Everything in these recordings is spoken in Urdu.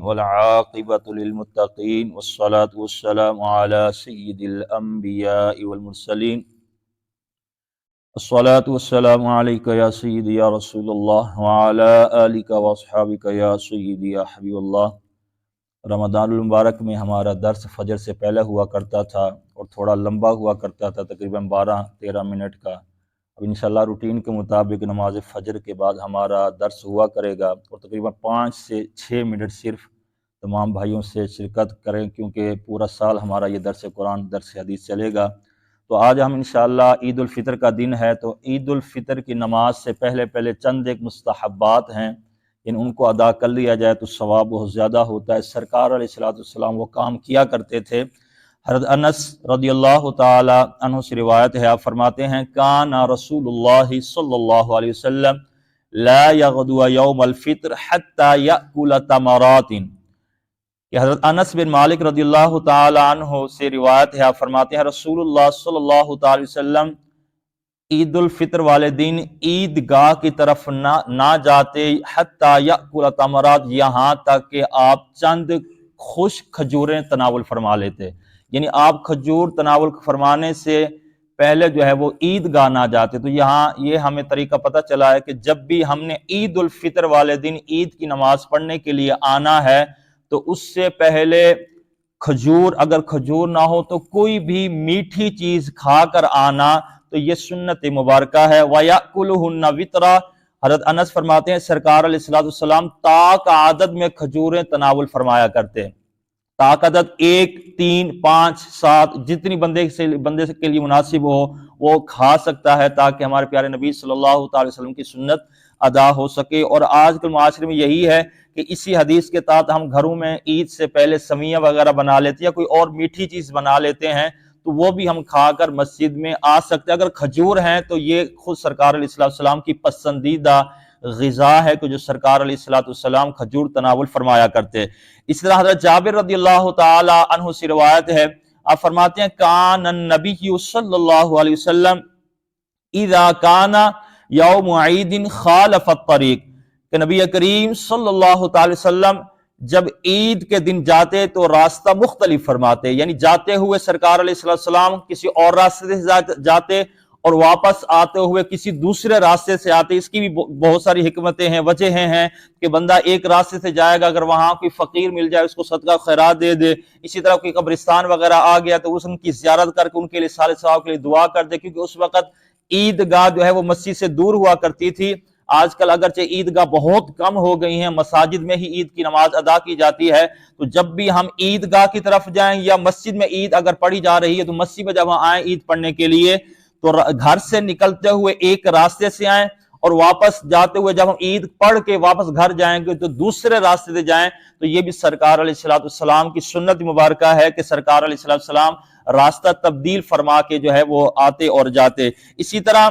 والعاقبة للمتقين والصلاة والسلام على سيد الأنبياء والمرسلين الصلاة والسلام عليك يا سيدي يا رسول الله وعلى آلك واصحابك يا سيدي يا حبیب اللہ۔ رمضان المبارک میں ہمارا درس فجر سے پہلے ہوا کرتا تھا اور تھوڑا لمبا ہوا کرتا تھا، تقریباً 12-13 منٹ کا۔ اب انشاءاللہ روٹین کے مطابق نماز فجر کے بعد ہمارا درس ہوا کرے گا اور تقریباً 5 سے 6 منٹ صرف تمام بھائیوں سے شرکت کریں، کیونکہ پورا سال ہمارا یہ درس قرآن درس حدیث چلے گا۔ تو آج ہم انشاءاللہ عید الفطر کا دن ہے، تو عید الفطر کی نماز سے پہلے چند ایک مستحبات ہیں، ان کو ادا کر لیا جائے تو ثواب بہت زیادہ ہوتا ہے۔ سرکار علیہ السلام وہ کام کیا کرتے تھے۔ حضرت انس رضی اللہ تعالی عنہ سے روایت ہے، آپ فرماتے ہیں کان رسول اللہ صلی اللہ علیہ وسلم لا یغدو یوم الفطر حتی یأکل تمرات، کہ حضرت انس بن مالک رضی اللہ تعالی عنہ سے روایت ہے، آپ فرماتے ہیں رسول اللہ صلی اللہ تعالی وسلم عید الفطر والے دن عیدگاہ کی طرف نہ جاتے حتی یأکل تمرات، یہاں تک کہ آپ چند خشک کھجوریں تناول فرما لیتے، یعنی آپ کھجور تناول فرمانے سے پہلے جو ہے وہ عیدگاہ نہ جاتے۔ تو یہاں یہ ہمیں طریقہ پتہ چلا ہے کہ جب بھی ہم نے عید الفطر والے دن عید کی نماز پڑھنے کے لیے آنا ہے تو اس سے پہلے کھجور، اگر کھجور نہ ہو تو کوئی بھی میٹھی چیز کھا کر آنا، تو یہ سنت مبارکہ ہے۔ وَيَأْكُلُهُنَّ وِطْرًا، حضرت انس فرماتے ہیں سرکار علیہ السلام طاق عدد میں کھجوریں تناول فرمایا کرتے، طاق عدد 1، 3، 5، 7 جتنی بندے کے لیے مناسب ہو وہ کھا سکتا ہے، تاکہ ہمارے پیارے نبی صلی اللہ تعالی وسلم کی سنت ادا ہو سکے۔ اور آج کل معاشرے میں یہی ہے کہ اسی حدیث کے تحت ہم گھروں میں عید سے پہلے سمیاں وغیرہ بنا لیتے ہیں یا کوئی اور میٹھی چیز بنا لیتے ہیں، تو وہ بھی ہم کھا کر مسجد میں آ سکتے ہیں۔ اگر کھجور ہیں تو یہ خود سرکار علیہ السلام کی پسندیدہ غذا ہے کہ جو سرکار علیہ السلام کھجور تناول فرمایا کرتے۔ اس طرح حضرت جابر رضی اللہ تعالی عنہ سے روایت ہے، آپ فرماتے ہیں کان النبی صلی اللہ علیہ وسلم اذا کان یوم عید خالف الطریق، کہ نبی کریم صلی اللہ تعالی وسلم جب عید کے دن جاتے تو راستہ مختلف فرماتے، یعنی جاتے ہوئے سرکار علیہ السلام کسی اور راستے سے جاتے اور واپس آتے ہوئے کسی دوسرے راستے سے آتے۔ اس کی بھی بہت ساری حکمتیں ہیں، وجہیں ہیں کہ بندہ ایک راستے سے جائے گا، اگر وہاں کوئی فقیر مل جائے اس کو صدقہ خیرات دے دے، اسی طرح کوئی قبرستان وغیرہ آ گیا تو ان کی زیارت کر کے ان کے لیے صالح ثواب کے لیے دعا کر دے، کیونکہ اس وقت عیدگاہ جو ہے وہ مسجد سے دور ہوا کرتی تھی۔ آج کل اگرچہ عیدگاہ بہت کم ہو گئی ہیں، مساجد میں ہی عید کی نماز ادا کی جاتی ہے، تو جب بھی ہم عیدگاہ کی طرف جائیں یا مسجد میں عید اگر پڑھی جا رہی ہے تو مسجد میں جب ہم آئیں عید پڑھنے کے لیے تو گھر سے نکلتے ہوئے ایک راستے سے آئیں اور واپس جاتے ہوئے جب ہم عید پڑھ کے واپس گھر جائیں گے تو دوسرے راستے سے جائیں۔ تو یہ بھی سرکار علیہ السلام کی سنت مبارکہ ہے کہ سرکار علیہ السلام راستہ تبدیل فرما کے جو ہے وہ آتے اور جاتے۔ اسی طرح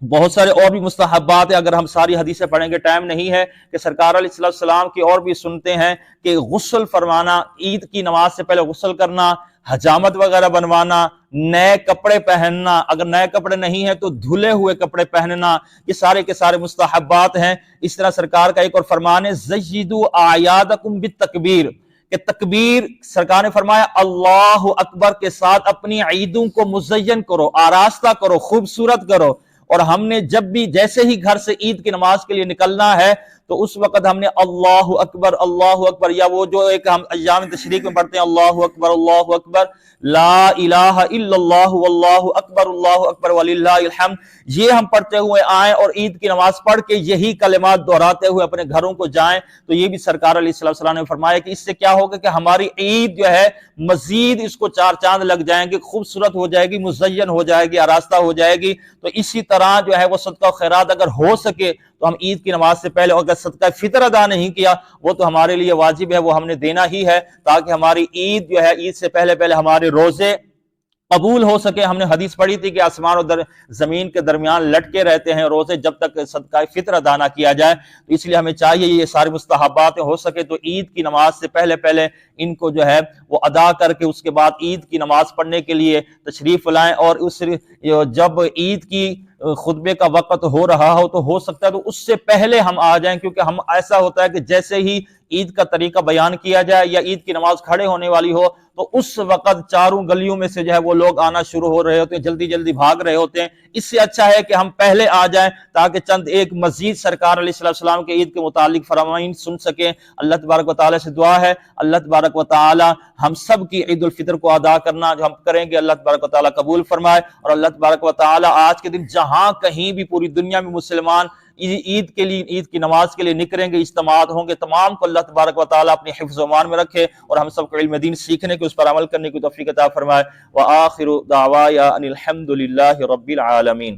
بہت سارے اور بھی مستحبات ہیں، اگر ہم ساری حدیثیں پڑھیں گے ٹائم نہیں ہے، کہ سرکار علیہ السلام کی اور بھی سنتے ہیں کہ غسل فرمانا، عید کی نماز سے پہلے غسل کرنا، حجامت وغیرہ بنوانا، نئے کپڑے پہننا، اگر نئے کپڑے نہیں ہیں تو دھلے ہوئے کپڑے پہننا، یہ سارے کے سارے مستحبات ہیں۔ اس طرح سرکار کا ایک اور فرمان ہے زیدوا اعیادکم بالتکبیر، کہ تکبیر، سرکار نے فرمایا اللہ اکبر کے ساتھ اپنی عیدوں کو مزین کرو، آراستہ کرو، خوبصورت کرو۔ اور ہم نے جب بھی جیسے ہی گھر سے عید کی نماز کے لیے نکلنا ہے تو اس وقت ہم نے اللہ اکبر، یا وہ جو ایک ہم ایام تشریق میں پڑھتے ہیں اللہ اکبر لا الہ الا اللہ واللہ اکبر وللہ الحمد، یہ ہم پڑھتے ہوئے آئیں اور عید کی نماز پڑھ کے یہی کلمات دہراتے ہوئے اپنے گھروں کو جائیں۔ تو یہ بھی سرکار علیہ السلام نے فرمایا کہ اس سے کیا ہوگا کہ ہماری عید جو ہے مزید اس کو 4 چاند لگ جائیں گے، خوبصورت ہو جائے گی، مزین ہو جائے گی، آراستہ ہو جائے گی۔ تو اسی طرح جو ہے وہ صدقہ و خیرات اگر ہو سکے تو ہم عید کی نماز سے پہلے، اگر صدقہ فطر ادا نہیں کیا وہ تو ہمارے لیے واجب ہے، وہ ہم نے دینا ہی ہے، تاکہ ہماری عید جو ہے عید سے پہلے ہمارے روزے قبول ہو سکے۔ ہم نے حدیث پڑھی تھی کہ آسمان اور زمین کے درمیان لٹکے رہتے ہیں روزے جب تک صدقہ فطر ادا نہ کیا جائے، تو اس لیے ہمیں چاہیے یہ سارے مستحبات ہو سکے تو عید کی نماز سے پہلے ان کو جو ہے وہ ادا کر کے اس کے بعد عید کی نماز پڑھنے کے لیے تشریف لائیں۔ اور جب عید کی خطبے کا وقت ہو رہا ہو تو ہو سکتا ہے تو اس سے پہلے ہم آ جائیں، کیونکہ ہم ایسا ہوتا ہے کہ جیسے ہی عید کا طریقہ بیان کیا جائے یا عید کی نماز کھڑے ہونے والی ہو تو اس وقت چاروں گلیوں میں سے جو ہے وہ لوگ آنا شروع ہو رہے ہوتے ہیں، جلدی جلدی بھاگ رہے ہوتے ہیں۔ اس سے اچھا ہے کہ ہم پہلے آ جائیں تاکہ چند ایک مزید سرکار علیہ السلام کے عید کے متعلق فرمائن سن سکیں۔ اللہ تبارک و تعالیٰ سے دعا ہے اللہ تبارک و تعالیٰ ہم سب کی عید الفطر کو ادا کرنا جو ہم کریں گے اللہ تبارک و تعالیٰ قبول فرمائے، اور اللہ تبارک و تعالیٰ آج کے دن جہاں کہیں بھی پوری دنیا میں مسلمان عید کے لیے، عید کی نماز کے لیے نکلیں گے، اجتماعات ہوں گے، تمام کو اللہ تبارک و تعالیٰ اپنی حفظ و امان میں رکھے اور ہم سب کو علم دین سیکھنے کے، اس پر عمل کرنے کی توفیق عطا فرمائے۔ وآخر دعوایا ان الحمد للہ رب العالمین۔